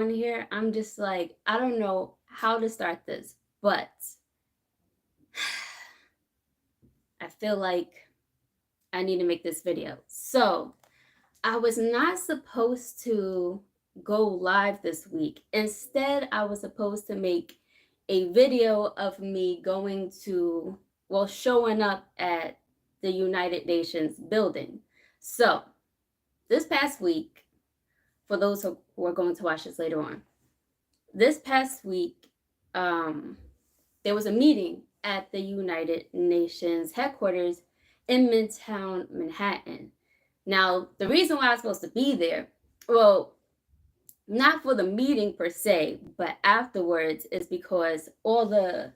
on here, I'm just like, I don't know how to start this, but I feel like I need to make this video. So, I was not supposed to go live this week. Instead, I was supposed to make a video of me going to, well, showing up at the United Nations building. So, this past week, for those who are going to watch this later on, this past week, um, there was a meeting at the United Nations headquarters in Midtown Manhattan. Now, the reason why I was supposed to be there, well, not for the meeting per se, but afterwards, is because all the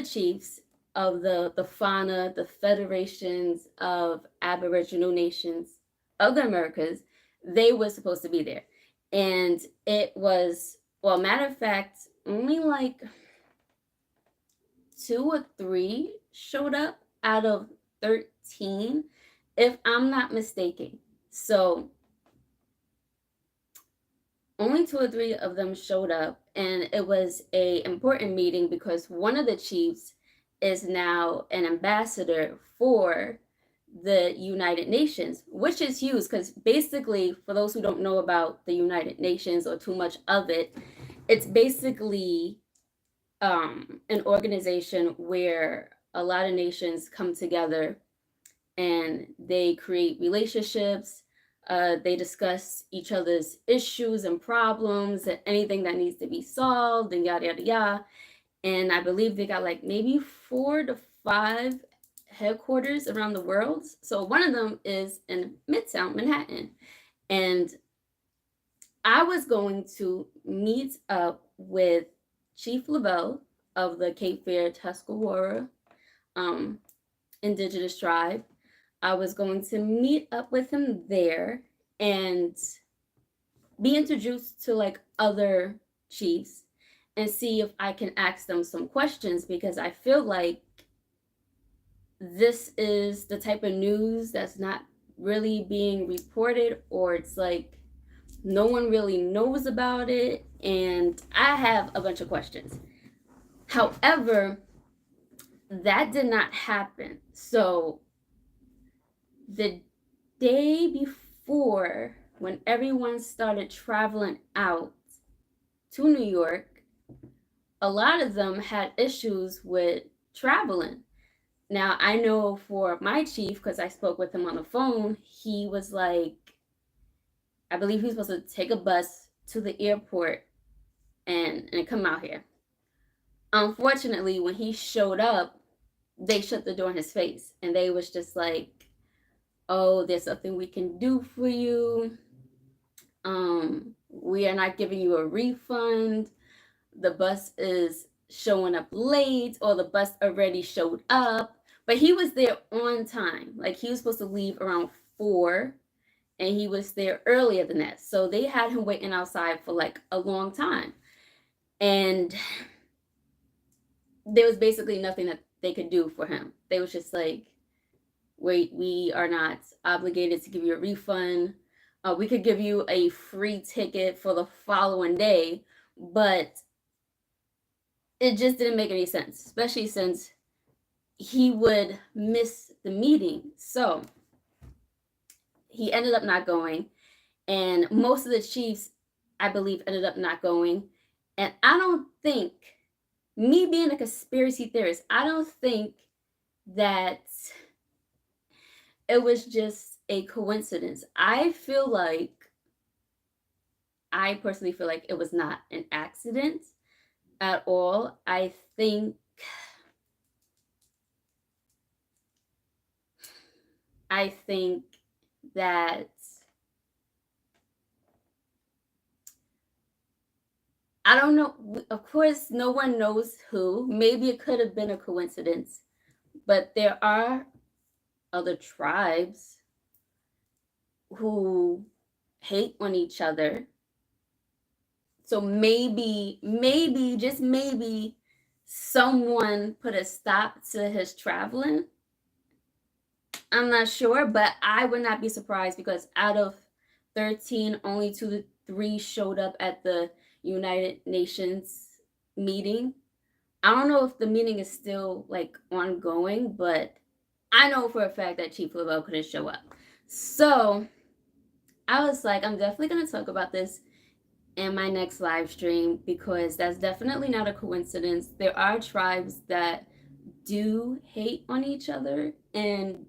chiefs of the FANA, the Federations of Aboriginal Nations of the Americas, they were supposed to be there. And it was, well, matter of fact, only like two or three showed up out of 13, if I'm not mistaken. So only two or three of them showed up, and it was a important meeting because one of the chiefs is now an ambassador for the United Nations, which is huge because basically, for those who don't know about the United Nations or too much of it, it's basically an organization where a lot of nations come together and they create relationships. They discuss each other's issues and problems and anything that needs to be solved and yada yada yada. And I believe they got like maybe 4 to 5 headquarters around the world. So one of them is in Midtown Manhattan. And I was going to meet up with Chief Lavelle of the Cape Fear Tuscarora um, Indigenous tribe. I was going to meet up with him there and be introduced to like other chiefs and see if I can ask them some questions because I feel like this is the type of news that's not really being reported, or it's like no one really knows about it, and I have a bunch of questions. However, that did not happen. So the day before, when everyone started traveling out to New York, a lot of them had issues with traveling. Now, I know for my chief, because I spoke with him on the phone, he was like, I believe he was supposed to take a bus to the airport and come out here. Unfortunately, when he showed up, they shut the door in his face and they was just like, oh, there's something we can do for you. We are not giving you a refund. The bus is showing up late, or the bus already showed up. But he was there on time. Like he was supposed to leave around 4, and he was there earlier than that. So they had him waiting outside for like a long time. And there was basically nothing that they could do for him. They was just like, wait, we are not obligated to give you a refund. We could give you a free ticket for the following day, but it just didn't make any sense, especially since he would miss the meeting. So he ended up not going, and most of the chiefs, I believe, ended up not going. And I don't think, me being a conspiracy theorist, I don't think that it was just a coincidence. I personally feel like it was not an accident at all. I think that, I don't know, of course no one knows who. Maybe it could have been a coincidence, but there are other tribes who hate on each other. So maybe, just maybe, someone put a stop to his traveling. I'm not sure, but I would not be surprised because out of 13, only two three showed up at the United Nations meeting. I don't know if the meeting is still like ongoing, but I know for a fact that Chief Lavelle couldn't show up. So I was like, I'm definitely going to talk about this in my next live stream because that's definitely not a coincidence. There are tribes that do hate on each other and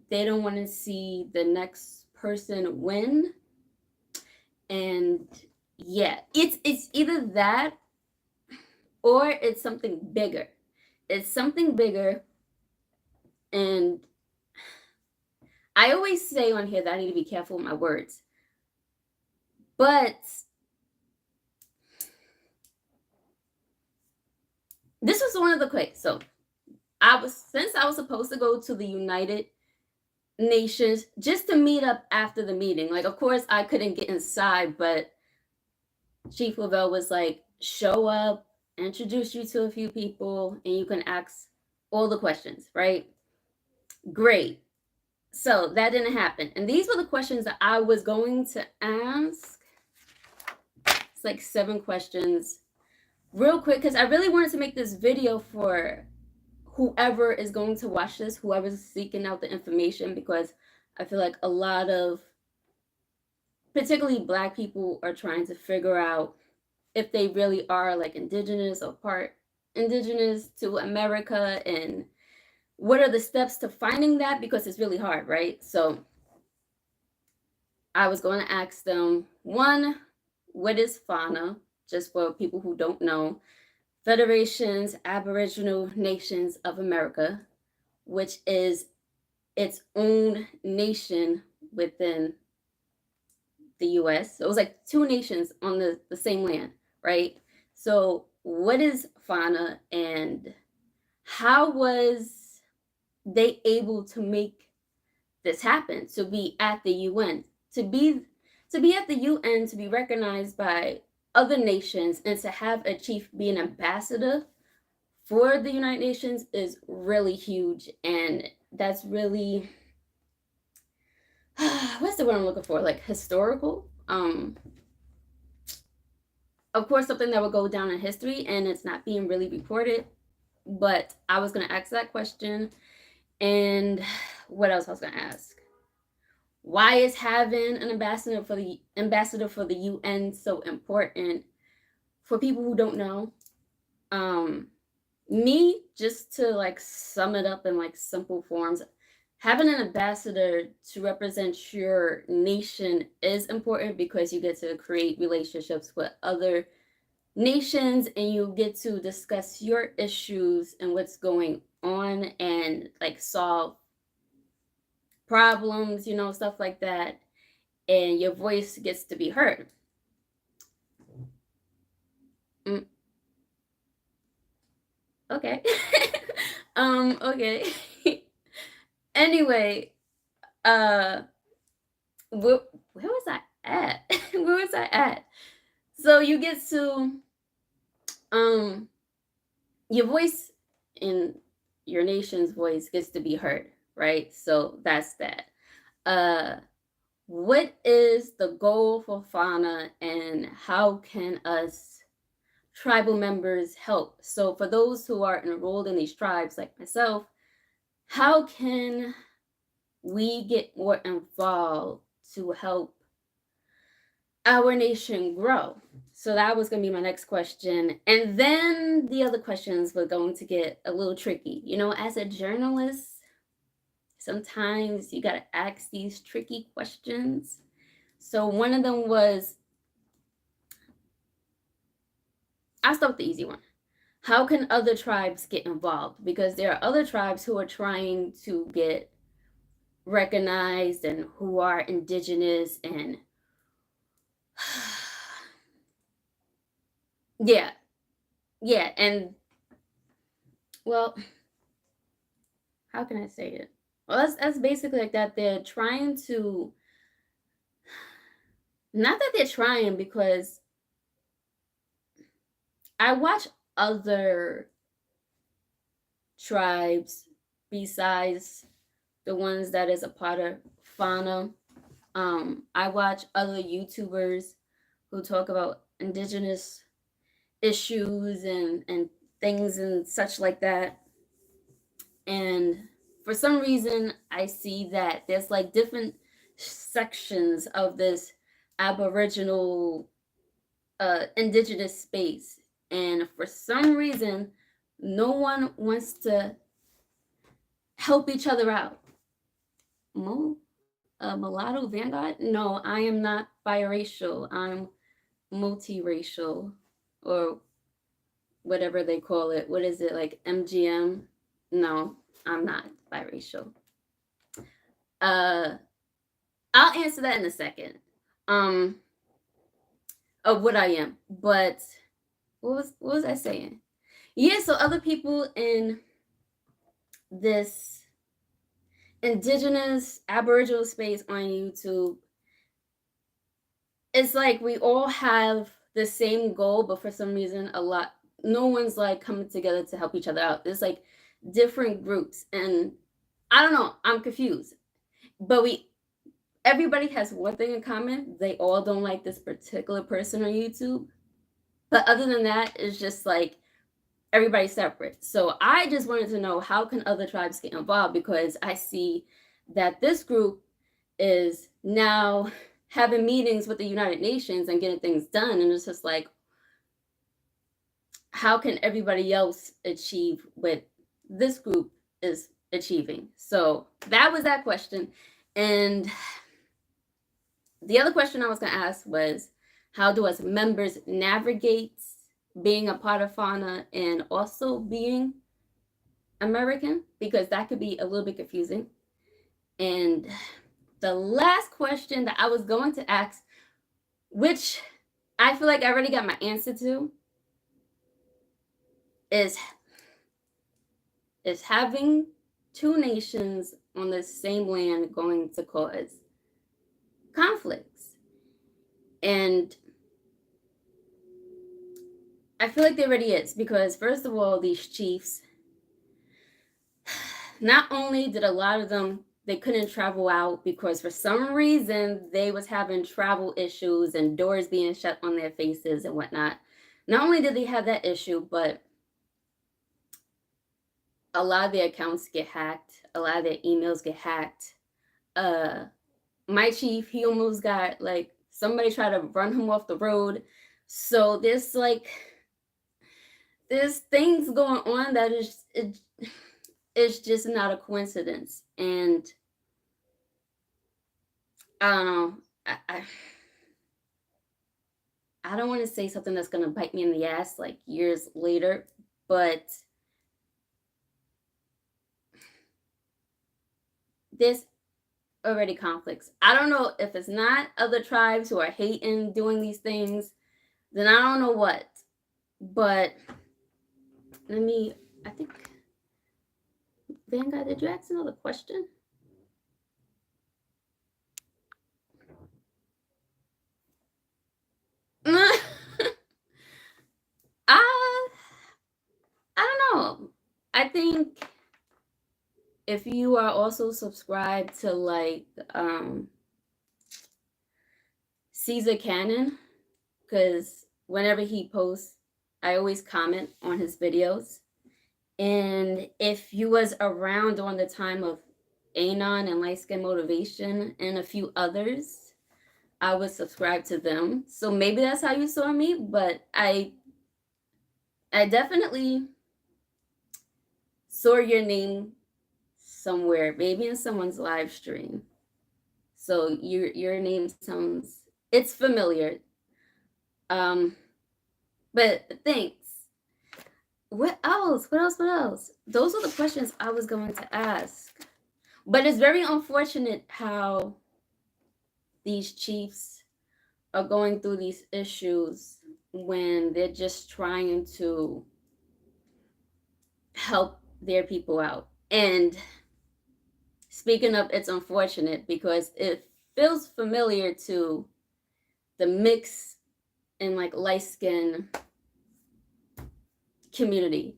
they don't want to see the next person win. And yeah, it's either that or it's something bigger. It's something bigger. And I always say on here that I need to be careful with my words. But this was one of the quick. So since I was supposed to go to the United Nations just to meet up after the meeting. Like, of course, I couldn't get inside, but Chief Lavelle was like, show up, introduce you to a few people, and you can ask all the questions, right? Great. So that didn't happen. And these were the questions that I was going to ask. It's like 7 questions. Real quick, because I really wanted to make this video for whoever is going to watch this, whoever's seeking out the information, because I feel like a lot of particularly Black people are trying to figure out if they really are like indigenous or part indigenous to America and what are the steps to finding that, because it's really hard, right? So I was going to ask them, one, what is FANA? Just for people who don't know, Federation's Aboriginal Nations of America, which is its own nation within the US. So it was like 2 nations on the same land, right? So what is FANA and how was they able to make this happen, to be at the UN, to be at the UN, to be recognized by other nations, and to have a chief be an ambassador for the United Nations is really huge. And that's really what's the word I'm looking for? Like historical. Of course, something that will go down in history, and it's not being really reported. But I was gonna ask that question, and what else I was gonna ask? Why is having an ambassador for the UN so important for people who don't know? Me, just to like sum it up in like simple forms, having an ambassador to represent your nation is important because you get to create relationships with other nations and you get to discuss your issues and what's going on and like solve problems, stuff like that, and your voice gets to be heard. Okay. Okay. Anyway, where was I at? Where was I at? So you get to your voice in your nation's voice gets to be heard, right? So that's that. What is the goal for FANA and how can us tribal members help? So for those who are enrolled in these tribes like myself, how can we get more involved to help our nation grow? So that was going to be my next question. And then the other questions were going to get a little tricky. As a journalist, sometimes you got to ask these tricky questions. So one of them was, I'll start with the easy one. How can other tribes get involved? Because there are other tribes who are trying to get recognized and who are indigenous and yeah. And well, how can I say it? Well, that's basically like that. They're trying to, not that they're trying, because I watch other tribes besides the ones that is a part of FANA, I watch other YouTubers who talk about indigenous issues and things and such like that. And for some reason, I see that there's like different sections of this Aboriginal indigenous space. And for some reason, no one wants to help each other out. Mulatto Vanguard? No, I am not biracial. I'm multiracial, or whatever they call it. What is it, like MGM? No, I'm not biracial. Uh, I'll answer that in a second. Of what I am, but what was I saying? Yeah, so other people in this indigenous Aboriginal space on YouTube, it's like we all have the same goal, but for some reason, no one's like coming together to help each other out. There's like different groups, and I don't know, I'm confused. But everybody has one thing in common: they all don't like this particular person on YouTube. But other than that, it's just like everybody's separate. So I just wanted to know, how can other tribes get involved? Because I see that this group is now having meetings with the United Nations and getting things done. And it's just like, how can everybody else achieve what this group is achieving? So that was that question. And the other question I was going to ask was, how do us members navigate being a part of fauna and also being American? Because that could be a little bit confusing. And the last question that I was going to ask, which I feel like I already got my answer to, is having two nations on the same land going to cause conflicts? And I feel like there already is, because first of all, these chiefs, not only did a lot of them, they couldn't travel out because for some reason they was having travel issues and doors being shut on their faces and whatnot. Not only did they have that issue, but a lot of their accounts get hacked, a lot of their emails get hacked. My chief, he almost got, like, somebody tried to run him off the road. So there's things going on that it's just not a coincidence. And I don't know, I don't want to say something that's going to bite me in the ass like years later, but there's already conflicts. I don't know if it's not other tribes who are hating doing these things, then I don't know what. But I think, Vanguard, did you ask another question? I don't know. I think if you are also subscribed to like Caesar Cannon, because whenever he posts, I always comment on his videos. And if you was around during the time of Anon and Light Skin Motivation and a few others, I would subscribe to them. So maybe that's how you saw me, but I definitely saw your name somewhere, maybe in someone's live stream. So your name sounds, it's familiar. But thanks. What else? Those are the questions I was going to ask. But it's very unfortunate how these chiefs are going through these issues when they're just trying to help their people out. And speaking of, it's unfortunate because it feels familiar to the mix in like light skin community.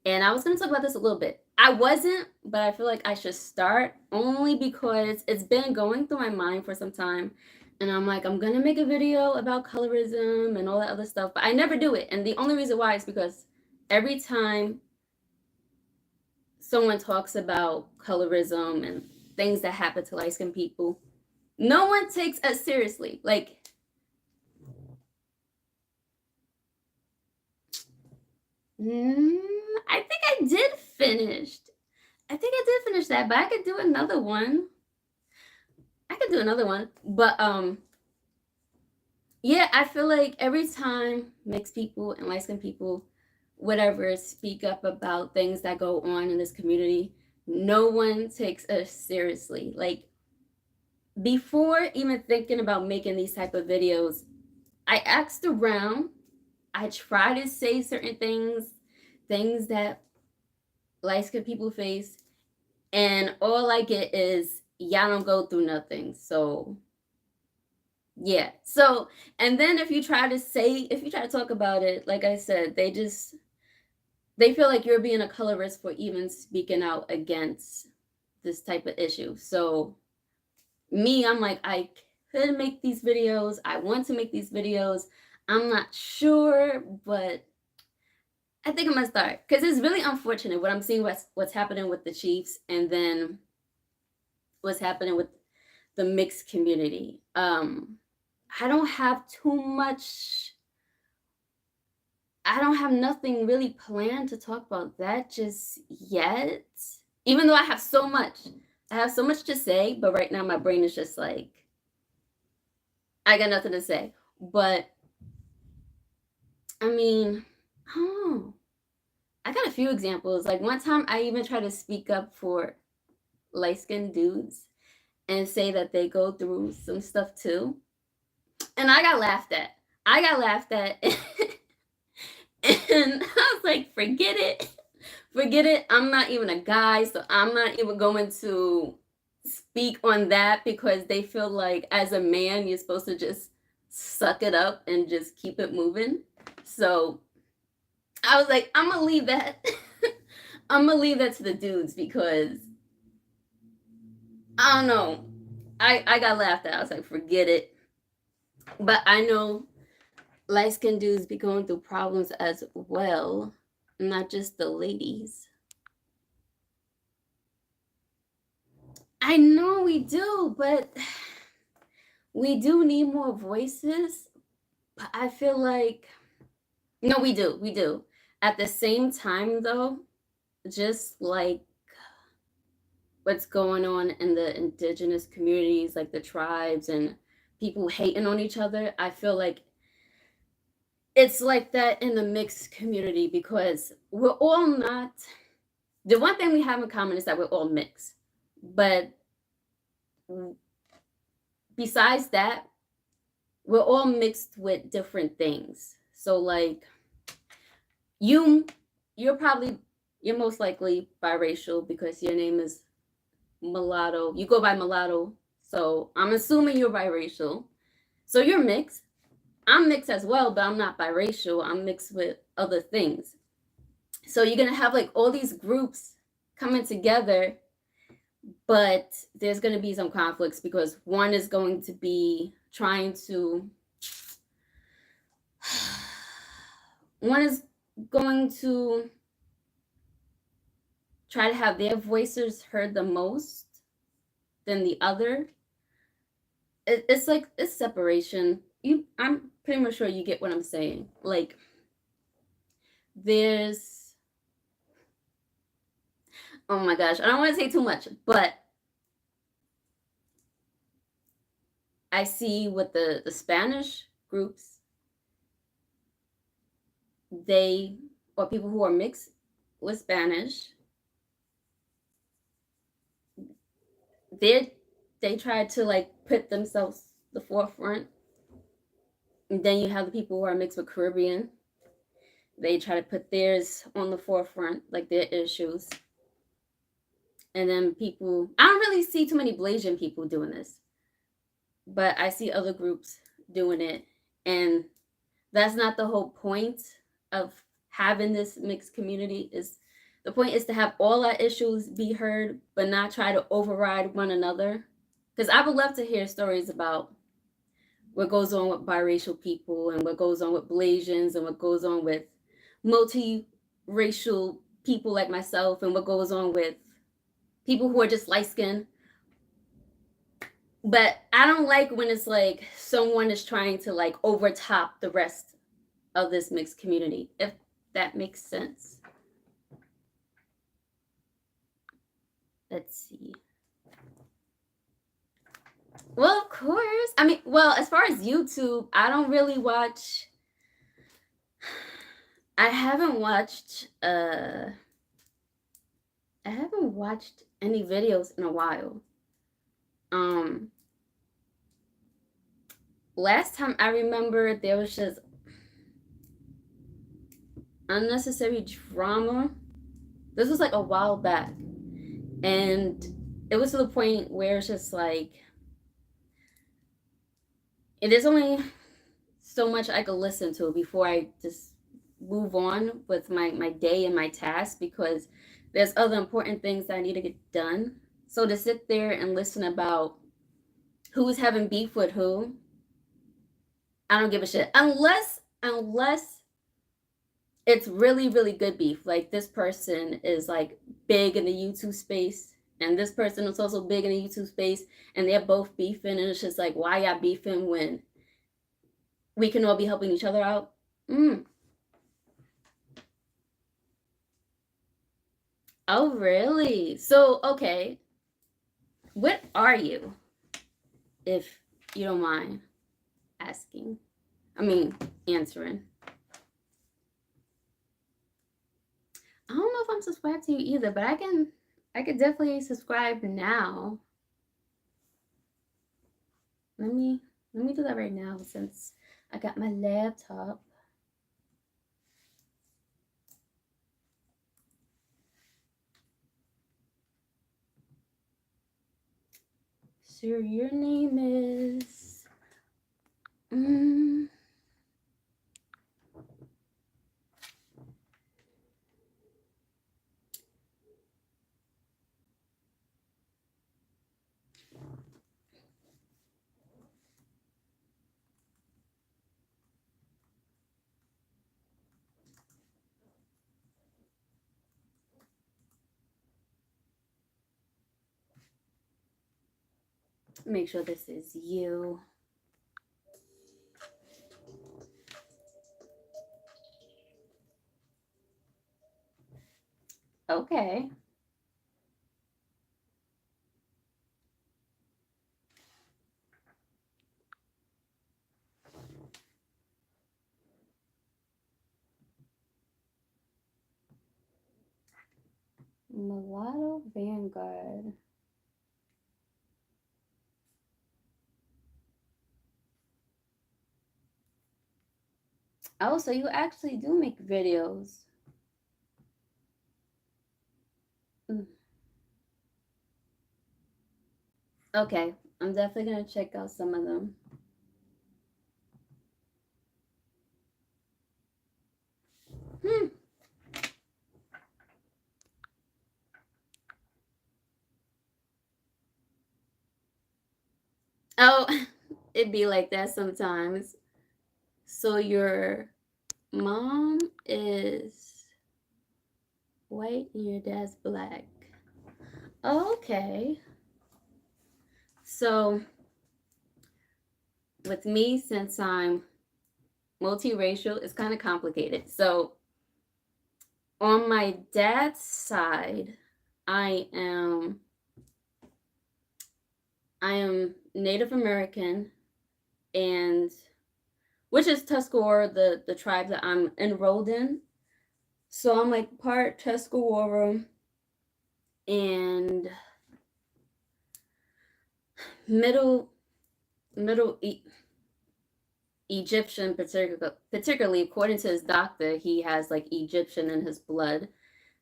And I was going to talk about this a little bit. I wasn't, but I feel like I should start only because it's been going through my mind for some time. And I'm like, I'm gonna make a video about colorism and all that other stuff, but I never do it. And the only reason why is because every time someone talks about colorism and things that happen to light skinned people, no one takes us seriously. Like, I think I did finish. I think I did finish that, but I could do another one. But yeah, I feel like every time mixed people and light skinned people, whatever, speak up about things that go on in this community, no one takes us seriously. Like, before even thinking about making these type of videos, I asked around. I try to say certain things that light skinned people face, and all I get is y'all don't go through nothing. So yeah. So, and then if you try to talk about it, like I said, they feel like you're being a colorist for even speaking out against this type of issue. So me, I'm like, I could make these videos. I want to make these videos. I'm not sure, but I think I'm gonna start because it's really unfortunate what I'm seeing what's happening with the Chiefs and then what's happening with the mixed community. I don't have too much. I don't have nothing really planned to talk about that just yet. Even though I have so much. I have so much to say, but right now my brain is just like, I got nothing to say. But I mean, I don't know. I got a few examples. Like one time I even tried to speak up for light skinned dudes and say that they go through some stuff too. And I got laughed at. And I was like, forget it. Forget it. I'm not even a guy, so I'm not even going to speak on that because they feel like as a man, you're supposed to just suck it up and just keep it moving. So I was like, I'm gonna leave that. I'm gonna leave that to the dudes because I don't know. I got laughed at. I was like, forget it. But I know light skinned dudes be going through problems as well, not just the ladies. I know we do, but we do need more voices. But I feel like, no, we do. At the same time, though, just like what's going on in the indigenous communities, like the tribes and people hating on each other, I feel like it's like that in the mixed community because we're all not. The one thing we have in common is that we're all mixed, but besides that, we're all mixed with different things. So like you're most likely biracial because your name is mulatto. You go by mulatto. So I'm assuming you're biracial. So you're mixed. I'm mixed as well, but I'm not biracial. I'm mixed with other things. So you're gonna have like all these groups coming together, but there's gonna be some conflicts because one is going to be trying to one is going to try to have their voices heard the most than the other. It's like it's separation. I'm pretty much sure you get what I'm saying. Like there's, oh my gosh, I don't want to say too much, but I see with the Spanish groups, they, or people who are mixed with Spanish, they try to like put themselves the forefront. And then you have the people who are mixed with Caribbean. They try to put theirs on the forefront, like their issues. And then people, I don't really see too many Blasian people doing this, but I see other groups doing it. And that's not the whole point of having this mixed community. Is The point is to have all our issues be heard, but not try to override one another. Because I would love to hear stories about what goes on with biracial people and what goes on with Blasians and what goes on with multiracial people like myself and what goes on with people who are just light skinned. But I don't like when it's like someone is trying to like overtop the rest of this mixed community, if that makes sense. Let's see. Well, of course. I mean, well, as far as YouTube, I don't really watch. I haven't watched any videos in a while. Last time I remember there was just unnecessary drama. This was like a while back. And it was to the point where it's just like there's only so much I could listen to before I just move on with my day and my tasks, because there's other important things that I need to get done. So to sit there and listen about who's having beef with who, I don't give a shit. Unless it's really, really good beef. Like this person is like big in the YouTube space, and this person is also big in the YouTube space, and they're both beefing, and it's just like, why y'all beefing when we can all be helping each other out? Oh, really? So, okay. What are you, if you don't mind asking? I mean, answering. I don't know if I'm subscribed to you either, but I could definitely subscribe now. Let me do that right now since I got my laptop. So your name is make sure this is you. Okay. Mulatto Vanguard. Oh, so you actually do make videos. Okay, I'm definitely gonna check out some of them. Oh, it'd be like that sometimes. So your mom is white and your dad's black. Okay. So with me, since I'm multiracial, it's kind of complicated. So on my dad's side, I am Native American, and which is Tuscarora, the tribe that I'm enrolled in. So I'm like part Tuscarora and Middle Egyptian, particularly according to his doctor, he has like Egyptian in his blood.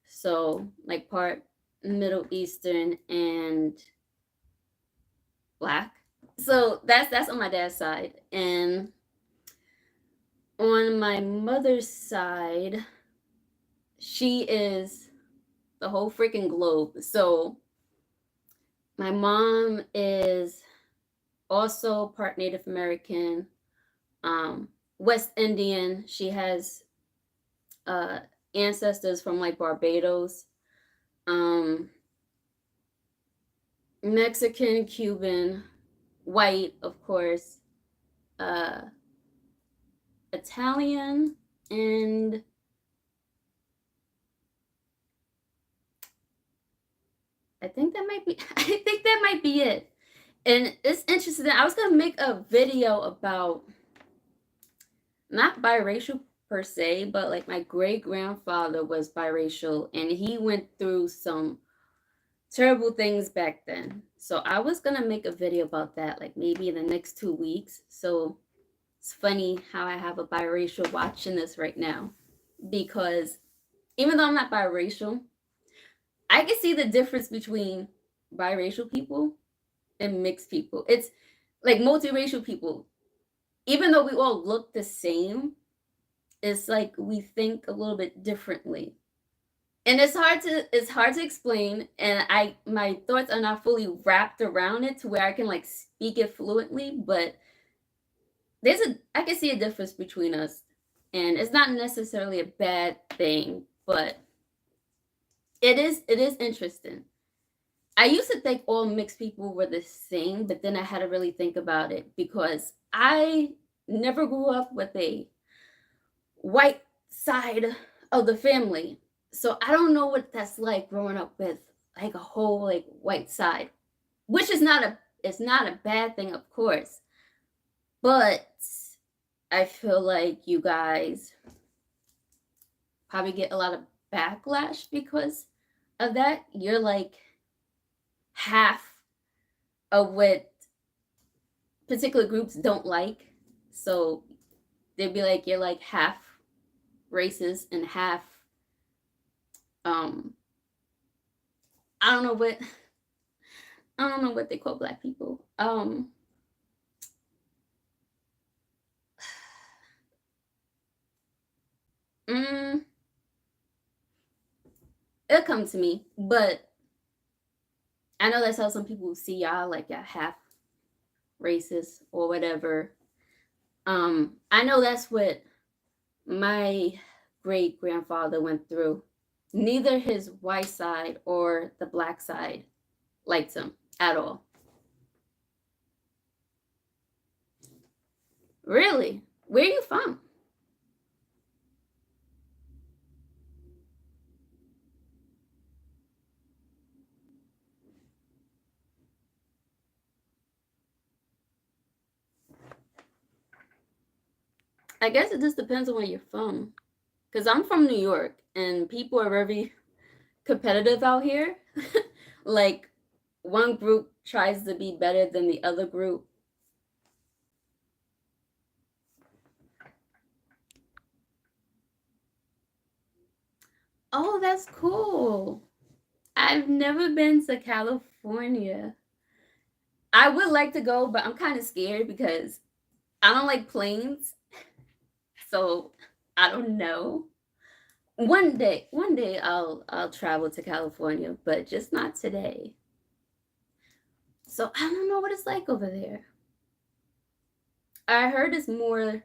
So like part Middle Eastern and black. So that's on my dad's side. And on my mother's side, she is the whole freaking globe. So my mom is also part Native American, um, West Indian. She has uh, ancestors from like Barbados, um, Mexican, Cuban, white, of course, uh, Italian, and I think that might be I think that might be it. And it's interesting. I was gonna make a video about not biracial per se, but like my great grandfather was biracial and he went through some terrible things back then. So I was gonna make a video about that, like maybe in the next 2 weeks. So it's funny how I have a biracial watching this right now, because even though I'm not biracial, I can see the difference between biracial people and mixed people. It's like multiracial people. Even though we all look the same, it's like we think a little bit differently. And it's hard to explain, and my thoughts are not fully wrapped around it to where I can like speak it fluently, but I can see a difference between us. And it's not necessarily a bad thing, but it is interesting. I used to think all mixed people were the same, but then I had to really think about it because I never grew up with a white side of the family. So I don't know what that's like growing up with like a whole like white side, which is not a it's not a bad thing, of course. But I feel like you guys probably get a lot of backlash because of that. You're like half of what particular groups don't like. So they'd be like, you're like half racist and half, um, I don't know what, I don't know what they call black people. Mm, it'll come to me, but I know that's how some people see y'all, like y'all half racist or whatever. I know that's what my great grandfather went through. Neither his white side or the black side liked him at all. Really? Where are you from? I guess it just depends on where you're from. Because I'm from New York and people are very competitive out here. Like, one group tries to be better than the other group. Oh, that's cool. I've never been to California. I would like to go, but I'm kind of scared because I don't like planes. So I don't know. One day I'll travel to California, but just not today. So I don't know what it's like over there. I heard it's more,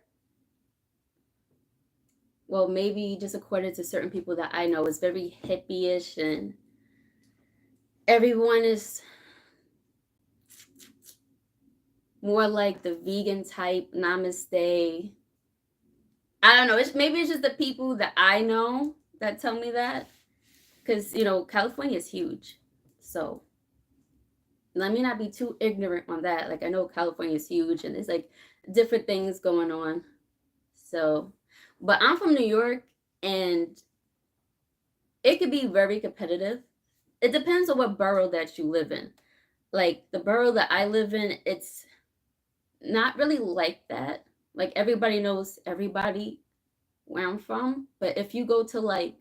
well, maybe just according to certain people that I know, it's very hippie-ish and everyone is more like the vegan type, namaste. I don't know. Maybe it's just the people that I know that tell me that, because California is huge. So let me not be too ignorant on that. Like, I know California is huge and there's like different things going on. So, but I'm from New York and it could be very competitive. It depends on what borough that you live in. Like the borough that I live in, it's not really like that. Like everybody knows everybody where I'm from. But if you go to like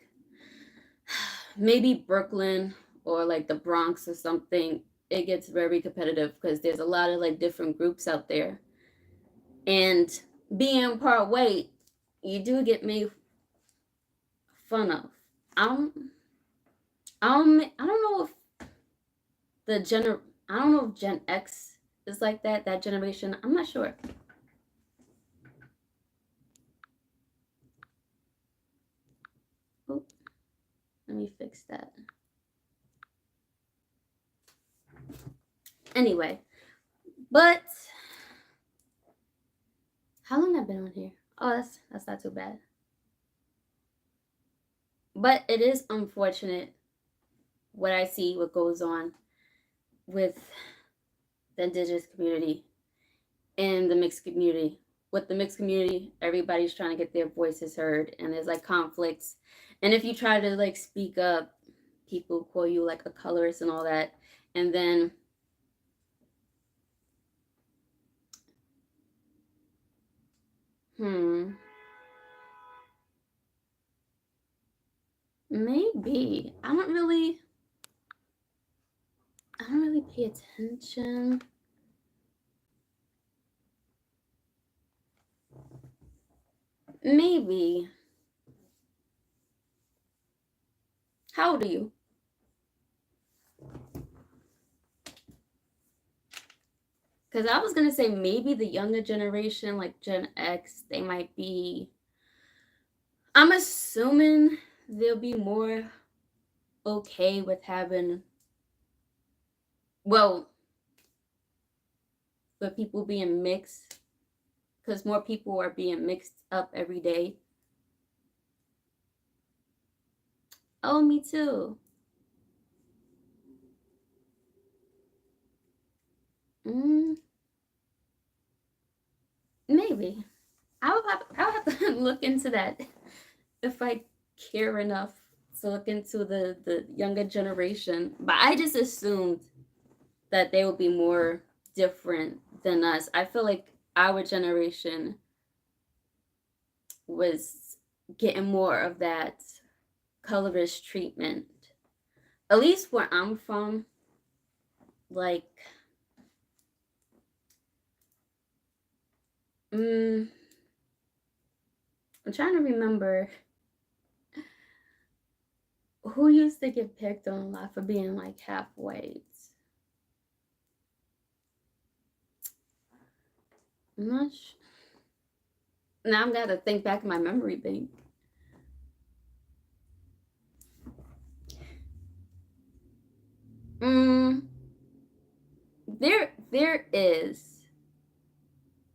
maybe Brooklyn or like the Bronx or something, it gets very competitive because there's a lot of like different groups out there. And being part white, you do get made fun of. I'm I don't know if I don't know if Gen X is like that generation. I'm not sure. Oh, let me fix that. Anyway, but how long have I been on here? Oh, that's not too bad. But it is unfortunate what I see, what goes on with the indigenous community and the mixed community. With the mixed community, everybody's trying to get their voices heard, and there's like conflicts. And if you try to like speak up, people call you like a colorist and all that. And then maybe I don't really pay attention. Maybe. How old are you? Because I was going to say maybe the younger generation, like Gen X, they might be. I'm assuming they'll be more okay with having. Well, with people being mixed. Because more people are being mixed up every day. Oh, me too. Maybe. I'll have to look into that if I care enough to look into the younger generation. But I just assumed that they would be more different than us. I feel like our generation was getting more of that colorist treatment. At least where I'm from, like I'm trying to remember who used to get picked on a lot for being like half white. I'm not sure. Now I'm gonna think back in my memory bank.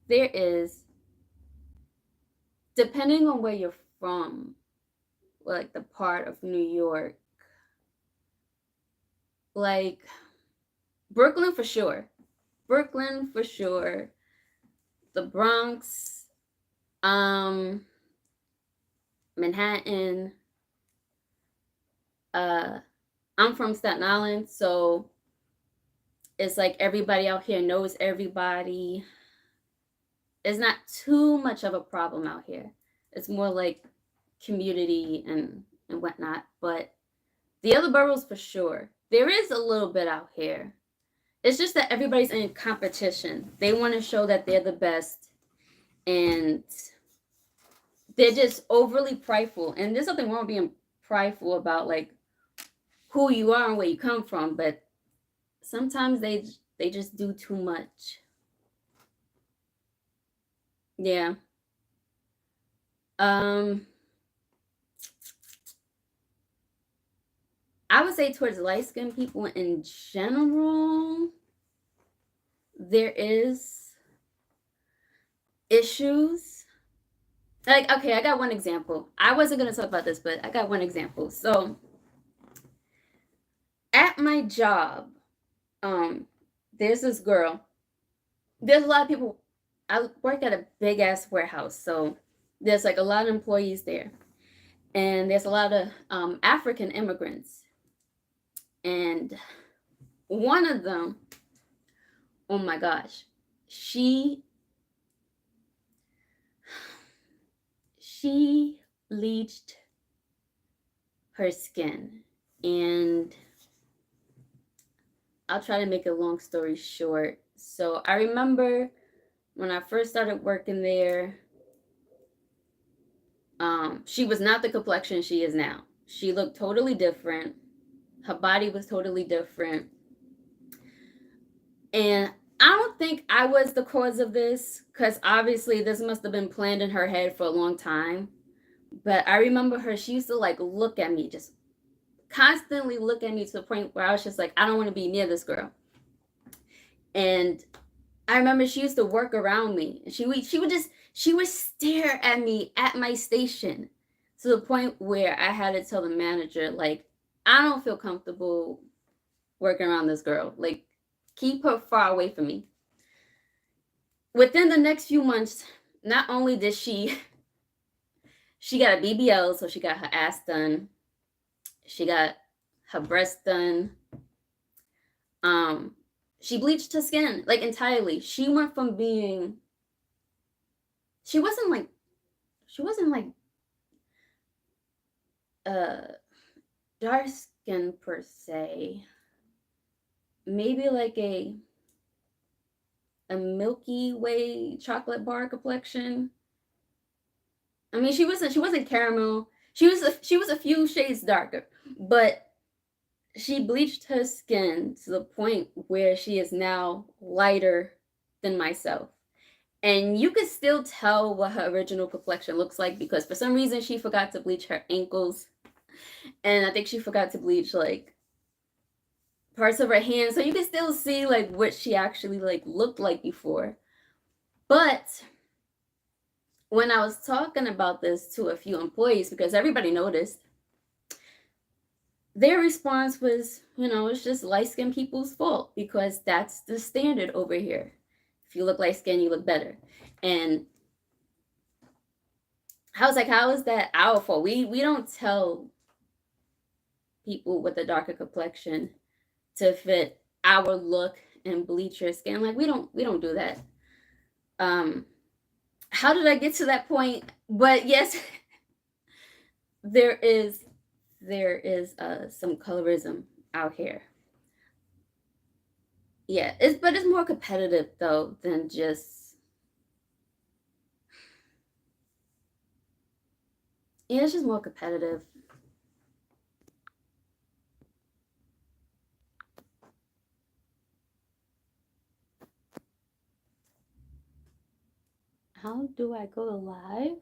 There is, depending on where you're from, like the part of New York, like Brooklyn for sure. Brooklyn for sure. The Bronx, Manhattan. I'm from Staten Island, so it's like everybody out here knows everybody. It's not too much of a problem out here. It's more like community and whatnot. But the other boroughs for sure. There is a little bit out here. It's just that everybody's in competition. They want to show that they're the best, and they're just overly prideful. And there's nothing wrong with being prideful about like who you are and where you come from, but sometimes they just do too much. Yeah. I would say towards light skinned people in general, there is issues. Like, okay, I got one example. I wasn't going to talk about this, but I got one example. So, at my job, there's this girl. There's a lot of people. I work at a big ass warehouse, so there's like a lot of employees there, and there's a lot of African immigrants. And one of them, oh my gosh, she bleached her skin. And I'll try to make a long story short. So I remember when I first started working there, she was not the complexion she is now. She looked totally different. Her body was totally different. And I don't think I was the cause of this, because obviously this must have been planned in her head for a long time. But I remember her, she used to like look at me, just constantly look at me to the point where I was just like, I don't want to be near this girl. And I remember she used to work around me. And she would stare at me at my station to the point where I had to tell the manager, like, I don't feel comfortable working around this girl. Like, keep her far away from me. Within the next few months, not only did she got a BBL, so she got her ass done, she got her breasts done. She bleached her skin like entirely. She went from being she wasn't like uh dark skin per se. Maybe like a Milky Way chocolate bar complexion. I mean, she wasn't caramel. She was a few shades darker, but she bleached her skin to the point where she is now lighter than myself. And you could still tell what her original complexion looks like, because for some reason she forgot to bleach her ankles. And I think she forgot to bleach like parts of her hands. So you can still see like what she actually like looked like before. But when I was talking about this to a few employees, because everybody noticed, their response was, it's just light-skinned people's fault, because that's the standard over here. If you look light-skinned, you look better. And I was like, how is that our fault? We don't tell people with a darker complexion to fit our look and bleach your skin. Like, we don't do that. How did I get to that point? But yes, there is some colorism out here. Yeah, but it's more competitive though than just, yeah, it's just more competitive. How do I go live?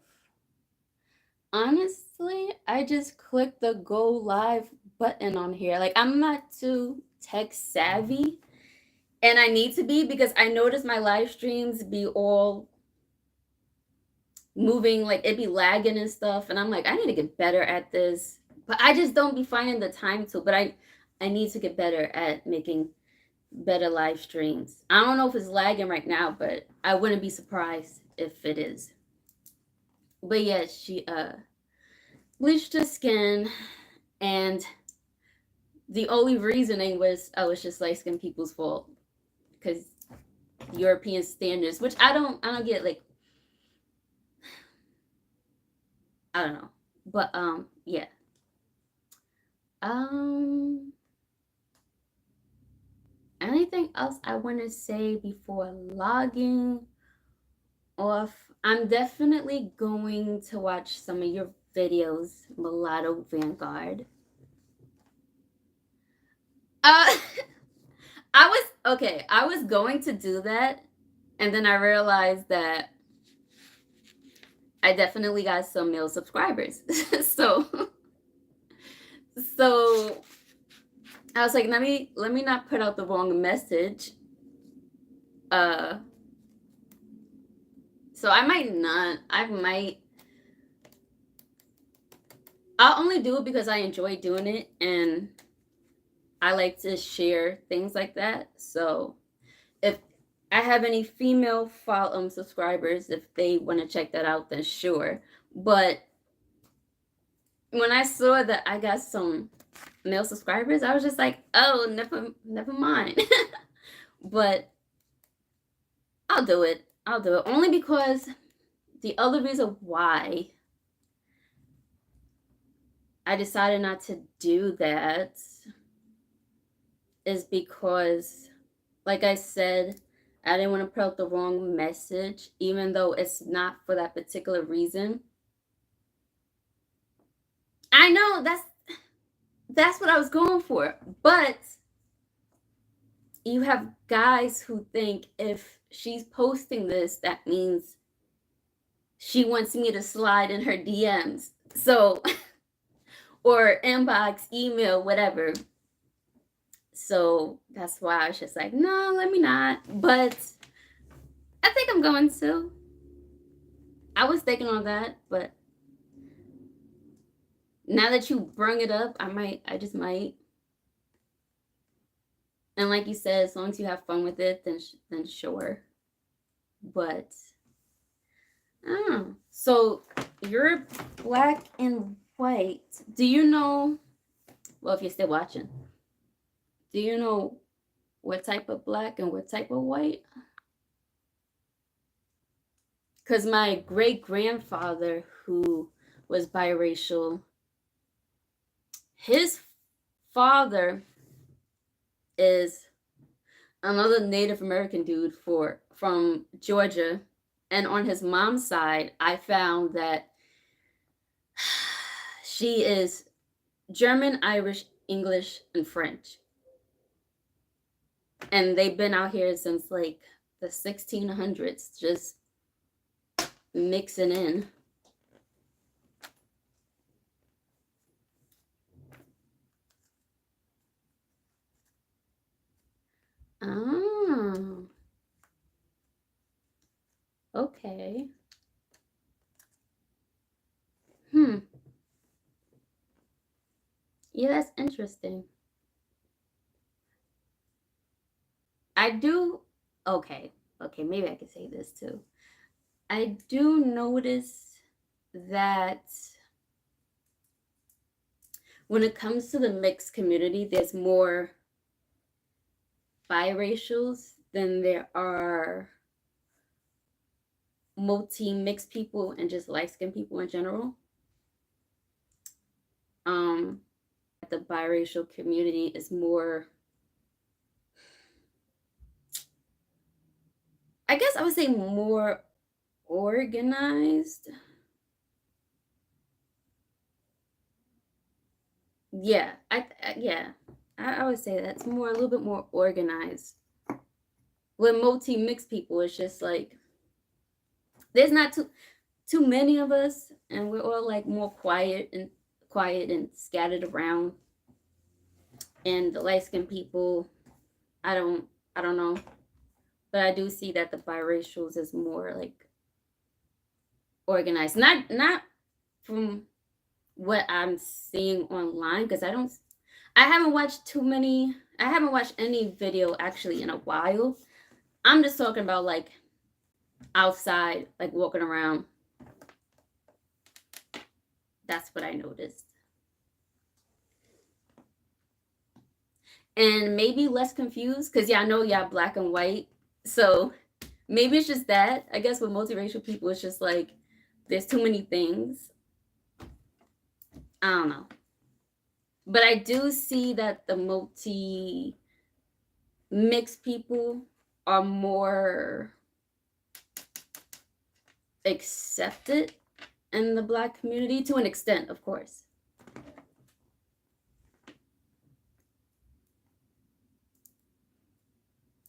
Honestly, I just click the go live button on here. Like, I'm not too tech savvy, and I need to be, because I notice my live streams be all moving, like it be lagging and stuff, and I'm like, I need to get better at this, but I just don't be finding the time to. But I need to get better at making better live streams. I don't know if it's lagging right now, but I wouldn't be surprised if it is. But yeah, she bleached her skin, and the only reasoning was, oh, it's just light skinned people's fault, because European standards, which I don't get. Like, I don't know, but yeah. Anything else I want to say before logging off? I'm definitely going to watch some of your videos, Mulatto Vanguard. I was going to do that, and then I realized that I definitely got some male subscribers. so I was like, let me not put out the wrong message. So I'll only do it because I enjoy doing it, and I like to share things like that. So if I have any female subscribers, if they want to check that out, then sure. But when I saw that I got some male subscribers, I was just like, oh, never mind. But I'll do it. Only because the other reason why I decided not to do that is because, like I said, I didn't want to put out the wrong message, even though it's not for that particular reason. I know That's what I was going for. But you have guys who think if she's posting this, that means she wants me to slide in her DMs. So, or inbox, email, whatever. So that's why I was just like, no, let me not. But I think I'm going to. I was thinking on that, but now that you bring it up, I just might. And like you said, as long as you have fun with it, then sure. But I don't know. So you're black and white. Do you know? Well, if you're still watching, do you know what type of black and what type of white? Because my great grandfather, who was biracial, his father is another Native American dude from Georgia. And on his mom's side, I found that she is German, Irish, English, and French. And they've been out here since like the 1600s, just mixing in. Oh, okay. Hmm. Yeah, that's interesting. I do. Okay. Okay, maybe I could say this too. I do notice that when it comes to the mixed community, there's more biracials than there are multi-mixed people and just light-skinned people in general. Um, the biracial community is more, I guess I would say more organized. Yeah, I would say that's more a little bit more organized. With multi-mixed people, it's just like there's not too many of us, and we're all like more quiet and scattered around. And the light skinned people, I don't I don't know, but I do see that the biracials is more like organized. Not from what I'm seeing online because I haven't watched too many. I haven't watched any video actually in a while. I'm just talking about like outside, like walking around. That's what I noticed. And maybe less confused because yeah, I know y'all black and white. So maybe it's just that. I guess with multiracial people, it's just like there's too many things. I don't know. But I do see that the multi mixed people are more accepted in the black community to an extent, of course.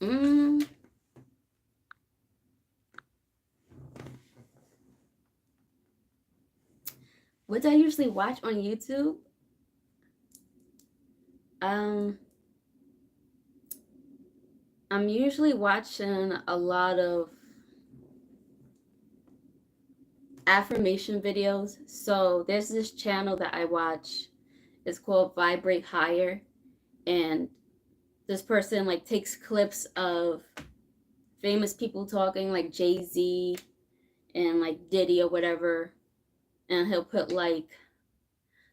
Mm. What do I usually watch on YouTube? Um, I'm usually watching a lot of affirmation videos. So there's this channel that I watch. It's called Vibrate Higher, and this person like takes clips of famous people talking, like Jay-Z and like Diddy or whatever, and he'll put like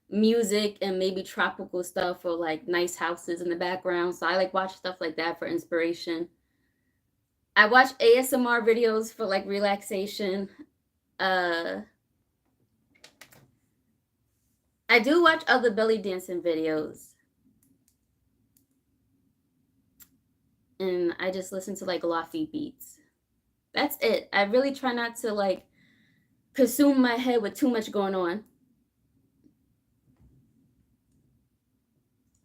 music and maybe tropical stuff or like nice houses in the background. So I like watch stuff like that for inspiration. I watch ASMR videos for like relaxation. Uh I do watch other belly dancing videos. And I just listen to like lofi beats. That's it. I really try not to like consume my head with too much going on.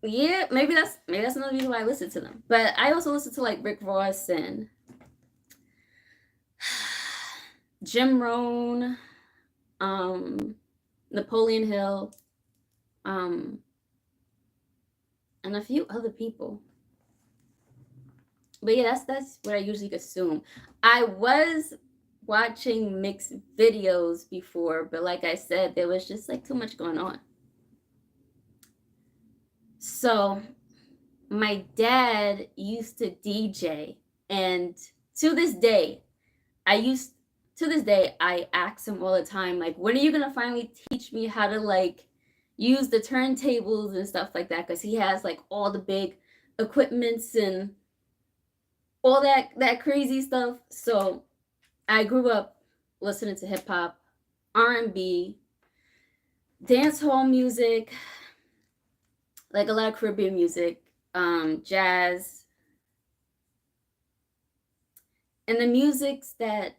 Yeah, maybe that's another reason why I listen to them. But I also listen to like Rick Ross and Jim Rohn, um, Napoleon Hill, um, and a few other people. But yeah, that's what I usually consume. I was watching mixed videos before, but like I said, there was just like too much going on. So my dad used to DJ, and to this day, I used to this day I ask him all the time, like, when are you gonna finally teach me how to like use the turntables and stuff like that? Because he has like all the big equipments and all that crazy stuff. So I grew up listening to hip hop, R&B, dance hall music, like a lot of Caribbean music, jazz, and the musics that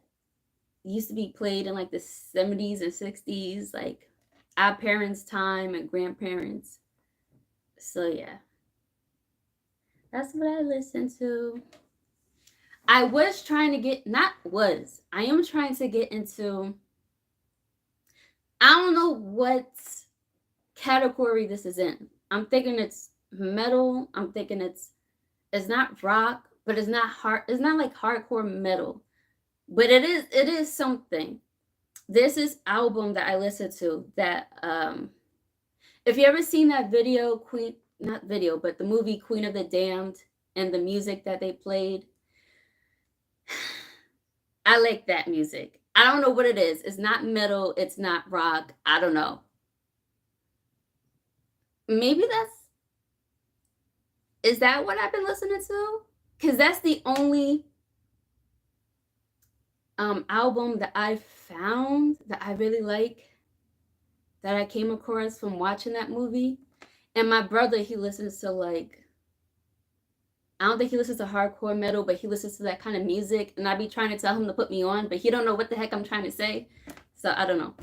used to be played in like the 70s and 60s, like our parents' time and grandparents. So yeah, that's what I listen to. I was trying to get, not was, I am trying to get into, I don't know what category this is in. I'm thinking it's metal. I'm thinking it's not rock, but it's not hard. It's not like hardcore metal, but it is something. This is album that I listened to that if you ever seen that video Queen, not video, but the movie Queen of the Damned, and the music that they played, I like that music. I don't know what it is. It's not metal, it's not rock. I don't know. Maybe that's, is that what I've been listening to? Cuz that's the only album that I found that I really like, that I came across from watching that movie. And my brother, he listens to like, I don't think he listens to hardcore metal, but he listens to that kind of music. And I be trying to tell him to put me on, but he don't know what the heck I'm trying to say. So I don't know.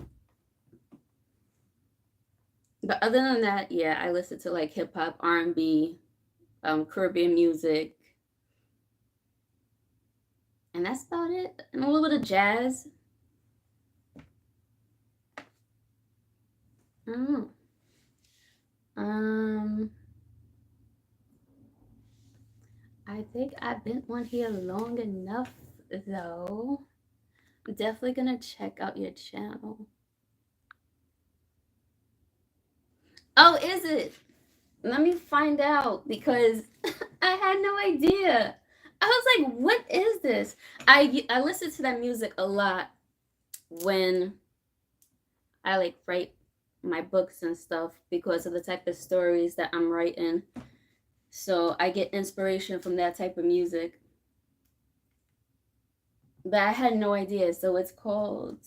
But other than that, yeah, I listen to like hip hop, R&B, Caribbean music, and that's about it. And a little bit of jazz. I don't know. Um, I think I've been on here long enough, though. I'm definitely gonna check out your channel. Oh, is it? Let me find out because I had no idea. I was like, what is this? I listen to that music a lot when I like write my books and stuff because of the type of stories that I'm writing. So I get inspiration from that type of music. But I had no idea. So it's called,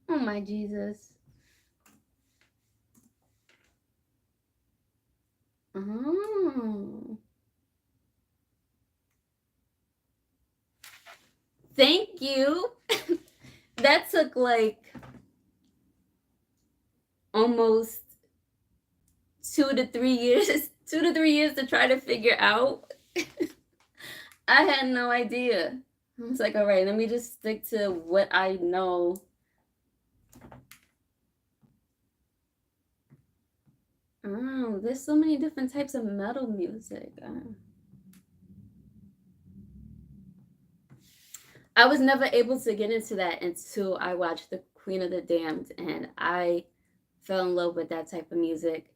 oh my Jesus. Oh. Thank you. That took like almost 2 to 3 years, 2 to 3 years to try to figure out. I had no idea. I was like, all right, let me just stick to what I know. Oh, there's so many different types of metal music. I was never able to get into that until I watched The Queen of the Damned, and I fell in love with that type of music.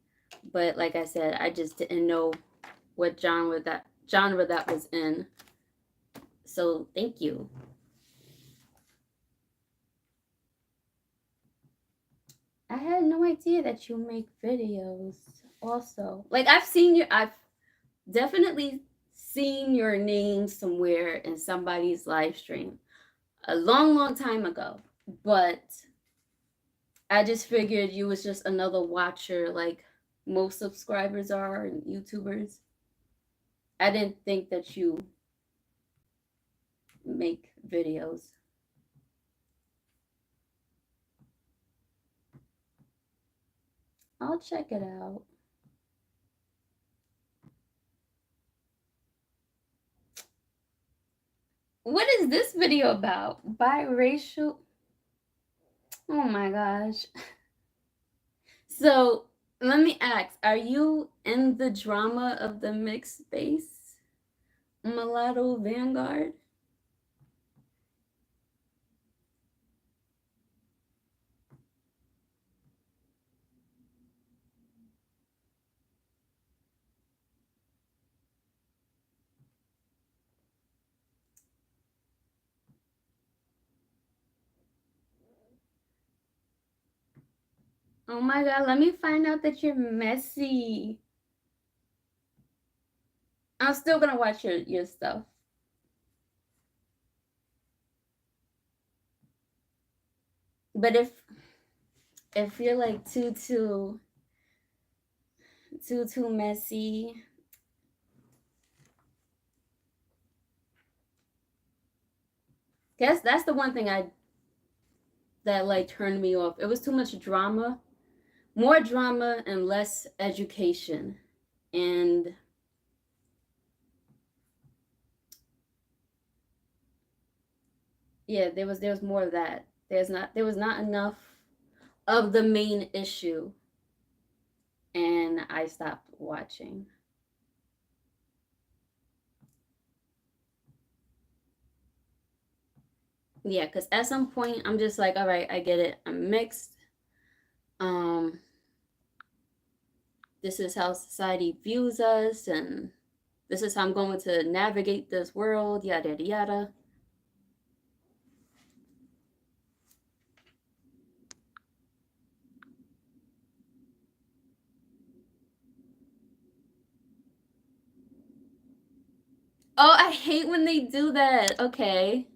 But like I said, I just didn't know what genre that was in. So thank you. I had no idea that you make videos also. Like I've definitely seen your name somewhere in somebody's live stream a long, long time ago. But I just figured you was just another watcher like most subscribers are and YouTubers. I didn't think that you make videos. I'll check it out. What is this video about? Biracial? Oh my gosh. So let me ask, are you in the drama of the mixed space? Mulatto Vanguard? Oh my god, let me find out that you're messy. I'm still gonna watch your stuff. But if you're like too messy, guess that's the one thing that like turned me off. It was too much drama, more drama and less education. And yeah, there was more of that. There was not enough of the main issue, and I stopped watching. Yeah, because at some point I'm just like, all right, I get it. I'm mixed. Um, this is how society views us, and this is how I'm going to navigate this world. Yada yada yada. Oh, I hate when they do that. Okay.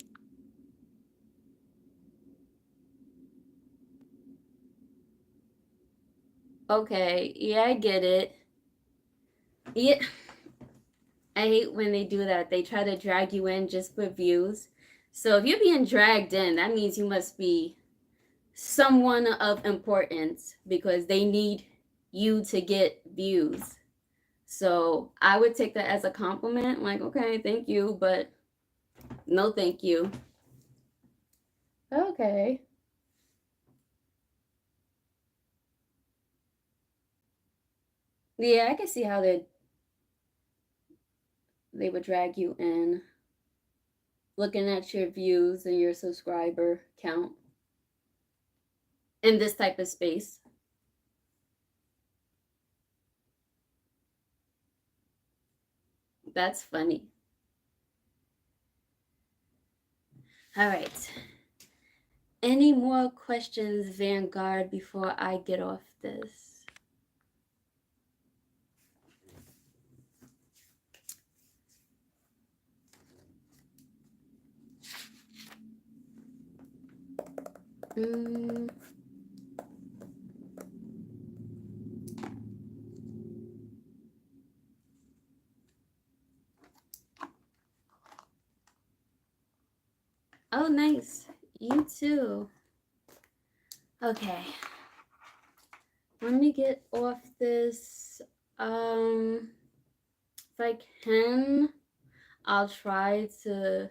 Okay. Yeah, I get it. Yeah. I hate when they do that. They try to drag you in just for views. So if you're being dragged in, that means you must be someone of importance because they need you to get views. So I would take that as a compliment. Like, okay, thank you, but no thank you. Okay. Yeah, I can see how they would drag you in, looking at your views and your subscriber count in this type of space. That's funny. All right. Any more questions, Vanguard, before I get off this? Mm. Oh, nice. You too. Okay. Let me get off this. If I can, I'll try to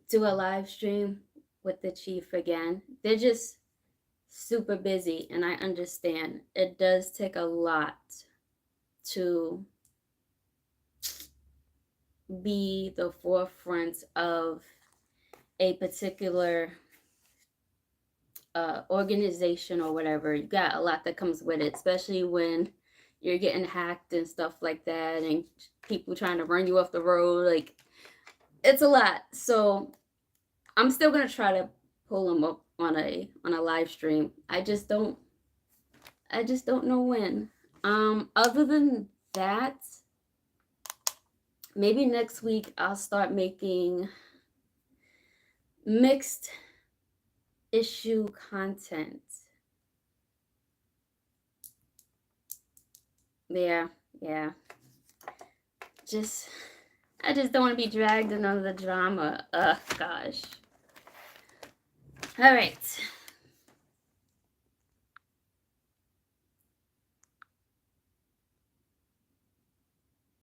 do a live stream with the chief again. They're just super busy, and I understand it does take a lot to be the forefront of a particular organization or whatever. You got a lot that comes with it, especially when you're getting hacked and stuff like that, and people trying to run you off the road. Like, it's a lot. So I'm still gonna try to pull them up on a live stream. I just don't know when. Other than that, maybe next week I'll start making mixed issue content. Yeah, yeah. Just I just don't want to be dragged into the drama. Ugh, gosh. All right.